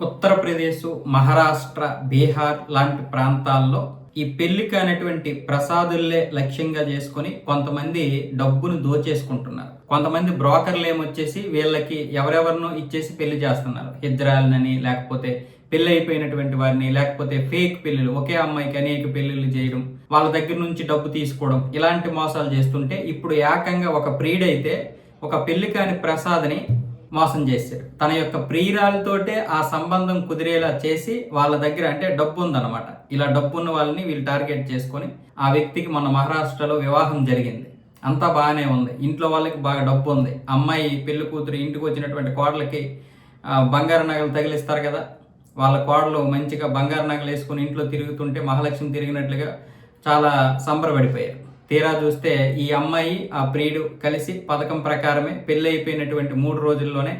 ఉత్తరప్రదేశ్, మహారాష్ట్ర, బీహార్ లాంటి ప్రాంతాల్లో ఈ పెళ్లి కానటువంటి ప్రసాదుల్లే లక్ష్యంగా చేసుకొని కొంతమంది డబ్బును దోచేసుకుంటున్నారు. కొంతమంది బ్రోకర్లు ఏమొచ్చేసి వీళ్ళకి ఎవరెవరినో ఇచ్చేసి పెళ్లి చేస్తున్నారు. హిజ్రాలని, లేకపోతే పెళ్లి అయిపోయినటువంటి వారిని, లేకపోతే ఫేక్ పెళ్లిలు, ఒకే అమ్మాయికి అనేక పెళ్లిళ్ళు చేయడం, వాళ్ళ దగ్గర నుంచి డబ్బు తీసుకోవడం, ఇలాంటి మోసాలు చేస్తుంటే ఇప్పుడు ఏకంగా ఒక ప్రియుడైతే ఒక పెళ్లి కాని ప్రసాద్ని మోసం చేశారు. తన యొక్క ప్రియురాలతోటే ఆ సంబంధం కుదిరేలా చేసి వాళ్ళ దగ్గర అంటే డబ్బు ఉందన్నమాట. ఇలా డబ్బు ఉన్న వాళ్ళని వీళ్ళు టార్గెట్ చేసుకొని ఆ వ్యక్తికి మన మహారాష్ట్రలో వివాహం జరిగింది. అంతా బాగానే ఉంది. ఇంట్లో వాళ్ళకి బాగా డబ్బు ఉంది. అమ్మాయి పెళ్లి కూతురు ఇంటికి వచ్చినటువంటి కోడలకి బంగారు నగలు తగిలిస్తారు కదా, వాళ్ళ కోడలు మంచిగా బంగారు నగలు వేసుకుని ఇంట్లో తిరుగుతుంటే మహాలక్ష్మి తిరిగినట్లుగా చాలా సంబరపడిపోయారు. తీరా చూస్తే ఈ అమ్మాయి ఆ ప్రియుడు కలిసి పథకం ప్రకారమే పెళ్లి అయిపోయినటువంటి 3 రోజుల్లోనే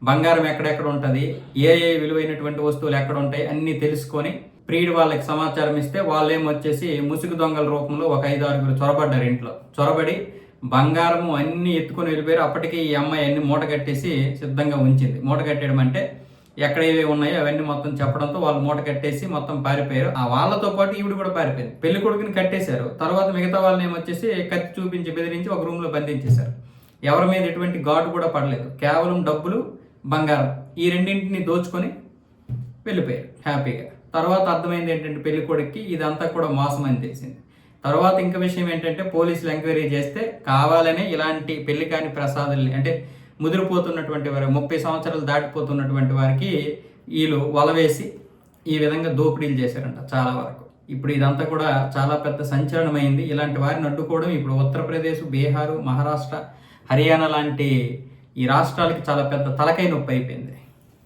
బంగారం ఎక్కడెక్కడ ఉంటుంది, ఏ విలువైనటువంటి వస్తువులు ఎక్కడ ఉంటాయి అన్నీ తెలుసుకొని ప్రియుడు వాళ్ళకి సమాచారం ఇస్తే వాళ్ళేమొచ్చేసి ముసుగు దొంగల రూపంలో ఒక 5-6 చొరబడ్డారు. ఇంట్లో చొరబడి బంగారము అన్ని ఎత్తుకొని వెళ్ళిపోయారు. అప్పటికి ఈ అమ్మాయి అన్ని మూట కట్టేసి సిద్ధంగా ఉంచింది. మూట కట్టేయడం అంటే ఎక్కడ ఏవి ఉన్నాయో అవన్నీ మొత్తం చెప్పడంతో వాళ్ళు మూట కట్టేసి మొత్తం పారిపోయారు. ఆ వాళ్ళతో పాటు ఈవిడ కూడా పారిపోయింది. పెళ్లి కొడుకుని కట్టేశారు. తర్వాత మిగతా వాళ్ళని ఏమొచ్చేసి కత్తి చూపించి బెదిరించి ఒక రూమ్ లో బంధించేశారు. ఎవరి మీద ఎటువంటి ఘాటు కూడా పడలేదు. కేవలం డబ్బులు, బంగారం ఈ రెండింటిని దోచుకొని వెళ్ళిపోయారు హ్యాపీగా. తర్వాత అర్థమైంది ఏంటంటే పెళ్లి కొడుక్కి ఇదంతా కూడా మోసం అని తెలిసింది. తర్వాత ఇంక విషయం ఏంటంటే పోలీసులు ఎంక్వైరీ చేస్తే కావాలనే ఇలాంటి పెళ్లి కాని ప్రసాదుల్ని అంటే ముదిరిపోతున్నటువంటి వారు 30 సంవత్సరాలు దాటిపోతున్నటువంటి వారికి వీళ్ళు వలవేసి ఈ విధంగా దోపిడీలు చేశారంట చాలా వరకు. ఇప్పుడు ఇదంతా కూడా చాలా పెద్ద సంచలనమైంది. ఇలాంటి వారిని అడ్డుకోవడం ఇప్పుడు ఉత్తరప్రదేశ్, బీహారు, మహారాష్ట్ర, హర్యానా లాంటి ఈ రాష్ట్రాలకి చాలా పెద్ద తలకాయ నొప్పి అయిపోయింది.